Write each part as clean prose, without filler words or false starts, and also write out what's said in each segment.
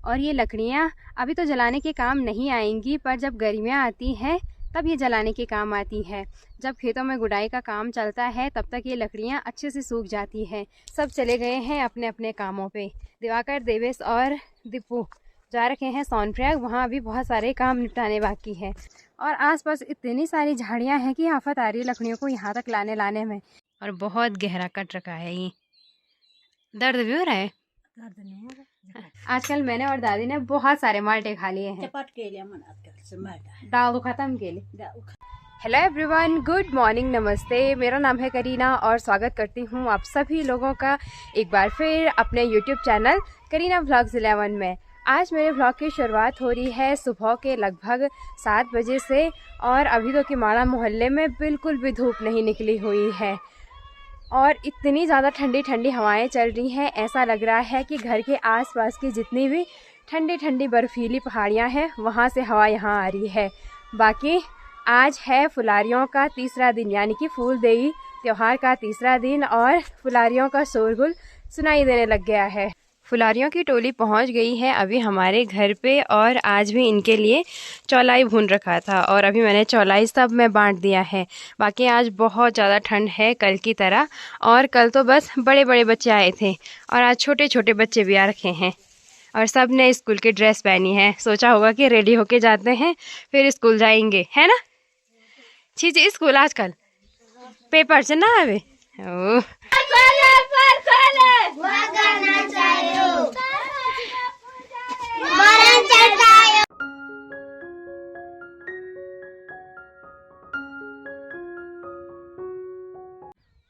और ये लकड़ियाँ अभी तो जलाने के काम नहीं आएंगी, पर जब गर्मियाँ आती हैं तब ये जलाने के काम आती है। जब खेतों में गुड़ाई का काम चलता है तब तक ये लकड़ियाँ अच्छे से सूख जाती हैं। सब चले गए हैं अपने अपने कामों पे। दिवाकर, देवेश और दीपू जा रखे हैं सोनप्रयाग, वहाँ अभी बहुत सारे काम निपटाने बाकी है। और आसपास इतनी सारी झाड़ियाँ हैं कि आफत आ रही है लकड़ियों को यहाँ तक लाने में। और बहुत गहरा कट रखा है ये। दर्द भी हो रहा है? दर्द नहीं हो रहा। आजकल मैंने और दादी ने बहुत सारे माल्टे खा लिए हैं। दाल खत्म के लिए। हेलो एवरीवन, गुड मॉर्निंग, नमस्ते। मेरा नाम है करीना और स्वागत करती हूँ आप सभी लोगों का एक बार फिर अपने यूट्यूब चैनल करीना व्लॉग्स 11 में। आज मेरे व्लॉग की शुरुआत हो रही है सुबह के लगभग 7 बजे से और अभी तो किमाड़ा मोहल्ले में बिल्कुल भी धूप नहीं निकली हुई है और इतनी ज़्यादा ठंडी ठंडी हवाएं चल रही हैं। ऐसा लग रहा है कि घर के आसपास की जितनी भी ठंडी ठंडी बर्फीली पहाड़ियां हैं वहां से हवा यहां आ रही है। बाकी आज है फुलारियों का तीसरा दिन, यानी कि फूलदेई त्यौहार का तीसरा दिन और फुलारियों का शोरगुल सुनाई देने लग गया है। फुलारियों की टोली पहुंच गई है अभी हमारे घर पे और आज भी इनके लिए चौलाई भून रखा था और अभी मैंने चौलाई सब में बांट दिया है। बाकी आज बहुत ज़्यादा ठंड है कल की तरह, और कल तो बस बड़े बड़े बच्चे आए थे और आज छोटे छोटे बच्चे भी आ रखे हैं और सब ने स्कूल की ड्रेस पहनी है। सोचा होगा कि रेडी होके जाते हैं फिर स्कूल जाएंगे, है ना? छी स्कूल आजकल पेपर से ना आवे। ओह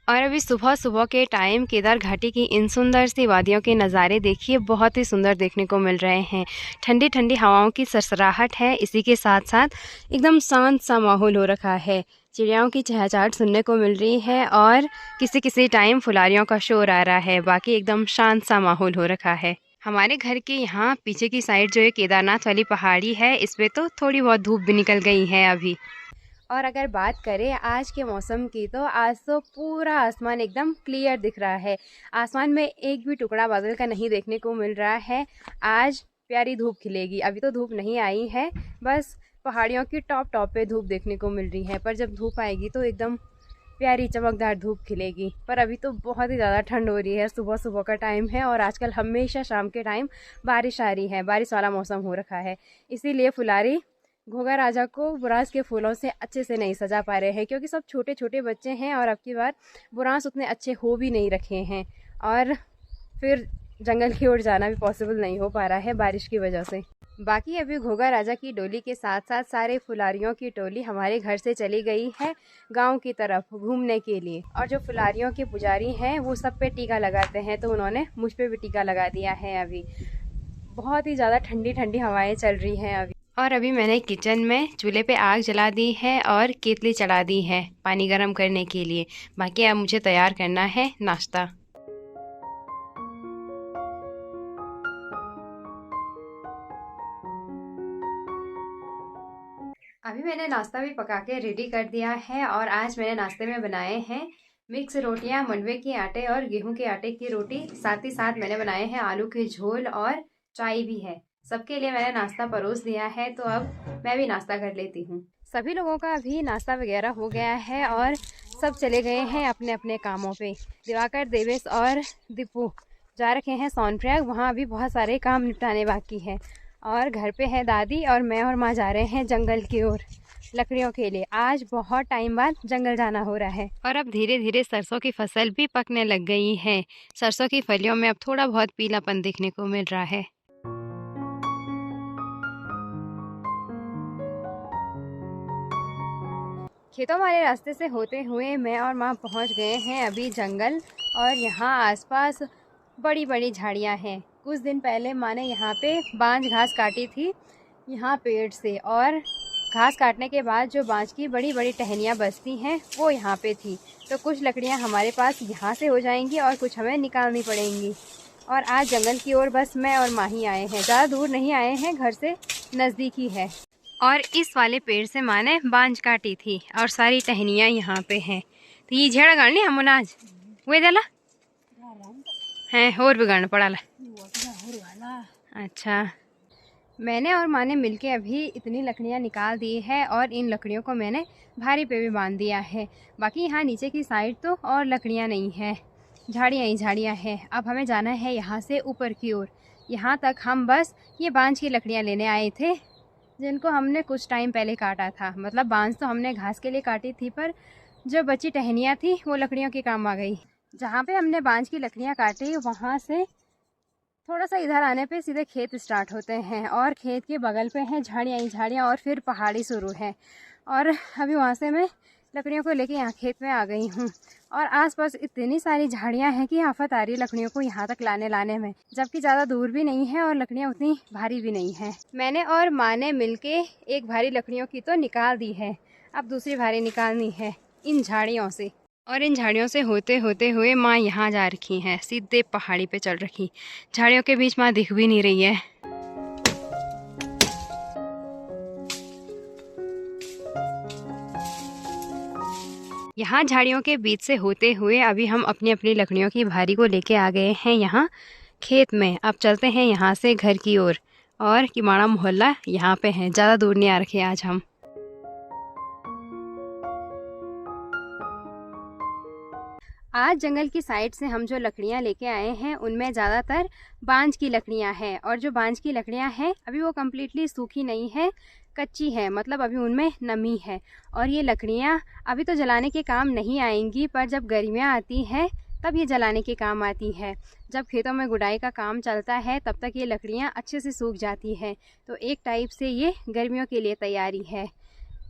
और अभी सुबह सुबह के टाइम केदार घाटी की इन सुंदर सी वादियों के नज़ारे देखिए, बहुत ही सुंदर देखने को मिल रहे हैं। ठंडी ठंडी हवाओं की सरसराहट है, इसी के साथ साथ एकदम शांत सा माहौल हो रखा है। चिड़ियाओं की चहचहाट सुनने को मिल रही है और किसी किसी टाइम फुलारियों का शोर आ रहा है। बाकी एकदम शांत सा माहौल हो रखा है। हमारे घर के यहाँ पीछे की साइड जो है केदारनाथ वाली पहाड़ी है, इस पर तो थोड़ी बहुत धूप भी निकल गई है अभी। और अगर बात करें आज के मौसम की तो आज तो पूरा आसमान एकदम क्लियर दिख रहा है। आसमान में एक भी टुकड़ा बादल का नहीं देखने को मिल रहा है। आज प्यारी धूप खिलेगी। अभी तो धूप नहीं आई है, बस पहाड़ियों की टॉप पे धूप देखने को मिल रही है, पर जब धूप आएगी तो एकदम प्यारी चमकदार धूप खिलेगी। पर अभी तो बहुत ही ज़्यादा ठंड हो रही है। सुबह सुबह का टाइम है और आजकल हमेशा शाम के टाइम बारिश आ रही है, बारिश वाला मौसम हो रखा है। इसीलिए फुलारी घोगा राजा को बुरांस के फूलों से अच्छे से नहीं सजा पा रहे हैं, क्योंकि सब छोटे छोटे बच्चे हैं और अब की बार बुरांस उतने अच्छे हो भी नहीं रखे हैं और फिर जंगल की ओर जाना भी पॉसिबल नहीं हो पा रहा है बारिश की वजह से। बाकी अभी घोगा राजा की डोली के साथ साथ सारे फुलारियों की टोली हमारे घर से चली गई है गांव की तरफ घूमने के लिए। और जो फुलारियों के पुजारी हैं वो सब पे टीका लगाते हैं, तो उन्होंने मुझ पे भी टीका लगा दिया है। अभी बहुत ही ज़्यादा ठंडी ठंडी हवाएं चल रही हैं अभी। और अभी मैंने किचन में चूल्हे पे आग जला दी है और केतली चढ़ा दी है पानी गर्म करने के लिए। बाकी अब मुझे तैयार करना है नाश्ता। अभी मैंने नाश्ता भी पका के रेडी कर दिया है और आज मैंने नाश्ते में बनाए हैं मिक्स रोटियां, मंडवे के आटे और गेहूं के आटे की रोटी। साथ ही साथ मैंने बनाए हैं आलू के झोल और चाय भी है। सबके लिए मैंने नाश्ता परोस दिया है, तो अब मैं भी नाश्ता कर लेती हूँ। सभी लोगों का अभी नाश्ता वगैरह हो गया है और सब चले गए हैं अपने अपने कामों पे। दिवाकर, देवेश और दीपू जा रखे हैं सोनप्रयाग, वहाँ अभी बहुत सारे काम निपटाने बाकी है। और घर पे है दादी और मैं और माँ जा रहे हैं जंगल की ओर लकड़ियों के लिए। आज बहुत टाइम बाद जंगल जाना हो रहा है। और अब धीरे धीरे सरसों की फसल भी पकने लग गई है। सरसों की फलियों में अब थोड़ा बहुत पीलापन देखने को मिल रहा है। खेतों वाले रास्ते से होते हुए मैं और माँ पहुँच गए हैं अभी जंगल, और यहाँ आसपास बड़ी बड़ी झाड़ियाँ हैं। कुछ दिन पहले माँ ने यहाँ पे बांझ घास काटी थी यहाँ पेड़ से, और घास काटने के बाद जो बांझ की बड़ी बड़ी टहनियाँ बचती हैं वो यहाँ पे थी। तो कुछ लकड़ियाँ हमारे पास यहाँ से हो जाएंगी और कुछ हमें निकालनी पड़ेंगी। और आज जंगल की ओर बस मैं और माँ ही आए हैं, ज़्यादा दूर नहीं आए हैं, घर से नज़दीक ही है। और इस वाले पेड़ से माँ ने बांझ काटी थी और सारी टहनियाँ यहाँ पे हैं। तो ये झेड़ा गाड़नी हम आज वे दला हैं और भी गाड़ना पड़ा ला। अच्छा, मैंने और माँ ने मिलके अभी इतनी लकड़ियाँ निकाल दी है और इन लकड़ियों को मैंने भारी पे भी बांध दिया है। बाकी यहाँ नीचे की साइड तो और लकड़ियाँ नहीं हैं, झाड़ियाँ ही झाड़ियाँ हैं। अब हमें जाना है यहाँ से ऊपर की ओर। यहाँ तक हम बस ये बांझ की लकड़ियाँ लेने आए थे, जिनको हमने कुछ टाइम पहले काटा था। मतलब बांझ तो हमने घास के लिए काटी थी, पर जो बची टहनियाँ थी वो लकड़ियों के काम आ गई। जहाँ पे हमने बांझ की लकड़ियाँ काटी वहाँ से थोड़ा सा इधर आने पे सीधे खेत स्टार्ट होते हैं और खेत के बगल पे हैं झाड़ियाँ ही झाड़ियाँ और फिर पहाड़ी शुरू है। और अभी वहाँ से मैं लकड़ियों को लेके यहाँ खेत में आ गई हूँ और आसपास इतनी सारी झाड़ियाँ हैं कि आफत आ रही है लकड़ियों को यहाँ तक लाने में, जबकि ज़्यादा दूर भी नहीं है और लकड़ियाँ उतनी भारी भी नहीं हैं। मैंने और माँ ने मिलके एक भारी लकड़ियों की तो निकाल दी है, अब दूसरी भारी निकालनी है इन झाड़ियों से। और इन झाड़ियों से होते होते हुए माँ यहाँ जा रखी हैं, सीधे पहाड़ी पे चल रखी। झाड़ियों के बीच माँ दिख भी नहीं रही है। यहाँ झाड़ियों के बीच से होते हुए अभी हम अपनी अपनी लकड़ियों की भारी को लेके आ गए हैं यहाँ खेत में। अब चलते हैं यहाँ से घर की ओर और किमाड़ा मोहल्ला यहाँ पे है, ज़्यादा दूर नहीं आ रखे आज हम। आज जंगल की साइड से हम जो लकड़ियाँ लेके आए हैं उनमें ज़्यादातर बांझ की लकड़ियाँ हैं और जो बांझ की लकड़ियाँ हैं अभी वो कम्प्लीटली सूखी नहीं है, कच्ची है, मतलब अभी उनमें नमी है। और ये लकड़ियाँ अभी तो जलाने के काम नहीं आएंगी, पर जब गर्मियाँ आती हैं तब ये जलाने के काम आती है। जब खेतों में गुड़ाई का काम चलता है तब तक ये लकड़ियाँ अच्छे से सूख जाती है। तो एक टाइप से ये गर्मियों के लिए तैयारी है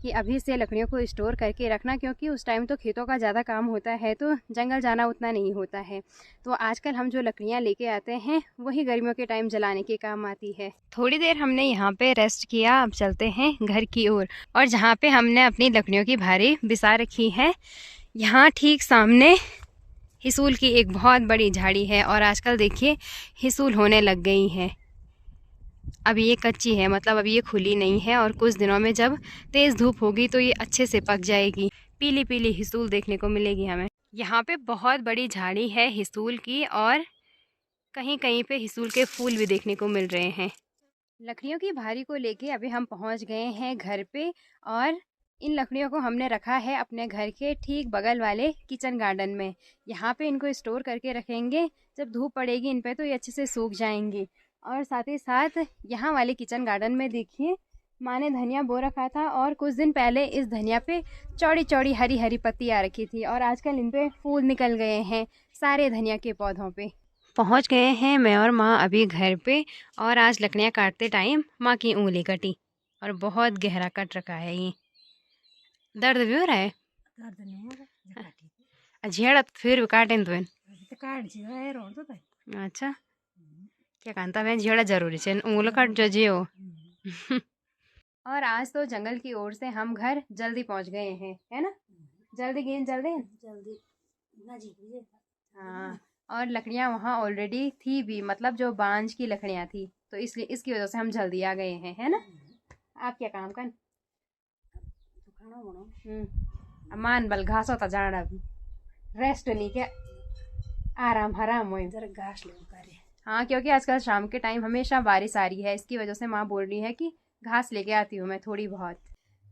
कि अभी से लकड़ियों को स्टोर करके रखना, क्योंकि उस टाइम तो खेतों का ज़्यादा काम होता है तो जंगल जाना उतना नहीं होता है। तो आजकल हम जो लकड़ियाँ लेके आते हैं वही गर्मियों के टाइम जलाने के काम आती है। थोड़ी देर हमने यहाँ पे रेस्ट किया, अब चलते हैं घर की ओर। और जहाँ पे हमने अपनी लकड़ियों की भारी बिछा रखी है यहाँ ठीक सामने हिसूल की एक बहुत बड़ी झाड़ी है और आजकल देखिए हिसूल होने लग गई है। अभी ये कच्ची है, मतलब अभी ये खुली नहीं है और कुछ दिनों में जब तेज़ धूप होगी तो ये अच्छे से पक जाएगी। पीली पीली हिसूल देखने को मिलेगी हमें। यहाँ पे बहुत बड़ी झाड़ी है हिसूल की और कहीं कहीं पे हिसूल के फूल भी देखने को मिल रहे हैं। लकड़ियों की भारी को लेके अभी हम पहुँच गए हैं घर पे और इन लकड़ियों को हमने रखा है अपने घर के ठीक बगल वाले किचन गार्डन में। यहाँ पे इनको स्टोर करके रखेंगे, जब धूप पड़ेगी इन पे तो ये अच्छे से सूख जाएंगी। और साथ ही साथ यहाँ वाले किचन गार्डन में देखिए माँ ने धनिया बो रखा था और कुछ दिन पहले इस धनिया पे चौड़ी चौड़ी हरी हरी पत्ती आ रखी थी और आजकल इन पे फूल निकल गए हैं सारे धनिया के पौधों पे। पहुँच गए हैं मैं और माँ अभी घर पे और आज लकड़ियाँ काटते टाइम माँ की उंगली कटी और बहुत गहरा कट रखा है ये। दर्द भी हो रहा है? दर्द नहीं हो रहा, झेड़ा फिर भी काटें तो काट तो अच्छा क्या कहता है झेड़ा जरूरी है, उंगली काट जो जे हो। और आज तो जंगल की ओर से हम घर जल्दी पहुंच गए हैं, है ना? जल्दी गए जल्दी जल्दी। हाँ, और लकड़ियाँ वहाँ ऑलरेडी थी भी, मतलब जो बांझ की लकड़ियाँ थी, तो इसलिए इसकी वजह से हम जल्दी आ गए हैं, है ना? आप क्या काम कर? मान बल घास होता जाना भी रेस्ट नहीं क्या, आराम हराम हो जरा घास ले करे। हाँ, क्योंकि आजकल शाम के टाइम हमेशा बारिश आ रही है, इसकी वजह से माँ बोल रही है कि घास लेके आती हूँ मैं थोड़ी बहुत।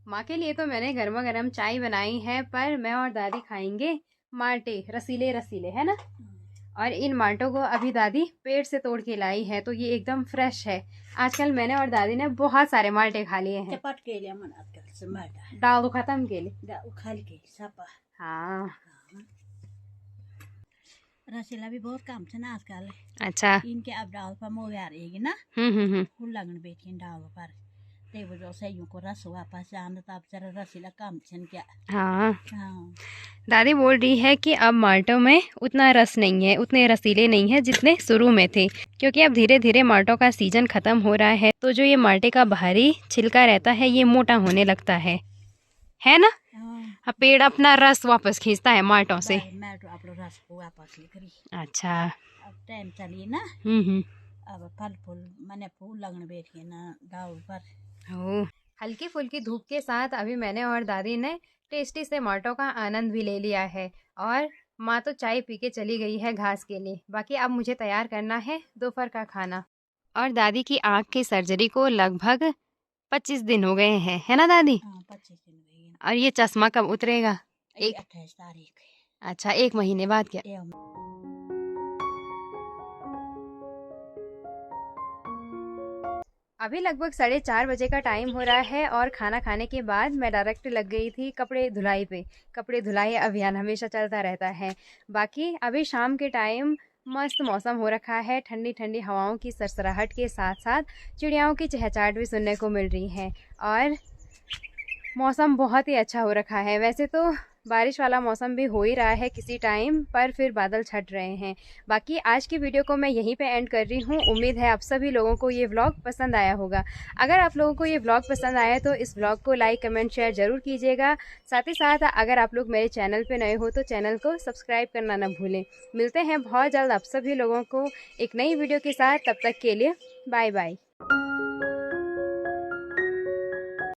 माँ के लिए तो मैंने गर्मा गर्म चाय बनाई है, पर मैं और दादी खाएंगे माल्टे, रसीले रसीले, है ना? और इन माल्टों को अभी दादी पेड़ से तोड़ के लाई है, तो ये एकदम फ्रेश है। आजकल मैंने और दादी ने बहुत सारे माल्टे खा लिए हैं। दाल खत्म के लिए। हाँ, रसीला भी बहुत काम से ना आजकल। अच्छा, इनके अब डाल पर मोह आ रही ना, फूल लगन बैठी डाल पर ते वजह से यूं को रस वापस जाना, तब जरा रसीला काम छन क्या। हाँ, हाँ, दादी बोल रही है कि अब माल्टों में उतना रस नहीं है, उतने रसीले नहीं है जितने शुरू में थे, क्योंकि अब धीरे धीरे माल्टों का सीजन खत्म हो रहा है, तो जो ये माल्टे का बाहरी छिलका रहता है ये मोटा होने लगता है ना? अब पेड़ अपना रस वापस खींचता है माल्टों से। रस को वापस लेकरी। अच्छा, अब टाइम चली ना, अब फल फूल मैंने फूल लगन बैठी ना डाल पर। हल्की फुल्की धूप के साथ अभी मैंने और दादी ने टेस्टी से माल्टों का आनंद भी ले लिया है और माँ तो चाय पी के चली गई है घास के लिए। बाकी अब मुझे तैयार करना है दोपहर का खाना। और दादी की आँख की सर्जरी को लगभग 25 दिन हो गए हैं, है ना दादी? हाँ 25 दिन हो गए। और ये चश्मा कब उतरेगा? 28 तारीख। अच्छा, 1 महीने बाद क्या? अभी लगभग 4:30 बजे का टाइम हो रहा है और खाना खाने के बाद मैं डायरेक्ट लग गई थी कपड़े धुलाई पे। कपड़े धुलाई अभियान हमेशा चलता रहता है। बाकी अभी शाम के टाइम मस्त मौसम हो रखा है, ठंडी ठंडी हवाओं की सरसराहट के साथ साथ चिड़ियाओं की चहचहाट भी सुनने को मिल रही है और मौसम बहुत ही अच्छा हो रखा है। वैसे तो बारिश वाला मौसम भी हो ही रहा है किसी टाइम, पर फिर बादल छट रहे हैं। बाकी आज की वीडियो को मैं यहीं पे एंड कर रही हूँ। उम्मीद है आप सभी लोगों को ये व्लॉग पसंद आया होगा। अगर आप लोगों को ये व्लॉग पसंद आया तो इस व्लॉग को लाइक, कमेंट, शेयर ज़रूर कीजिएगा। साथ ही साथ अगर आप लोग मेरे चैनल पर नए हो तो चैनल को सब्सक्राइब करना ना भूलें। मिलते हैं बहुत जल्द आप सभी लोगों को एक नई वीडियो के साथ। तब तक के लिए बाय बाय।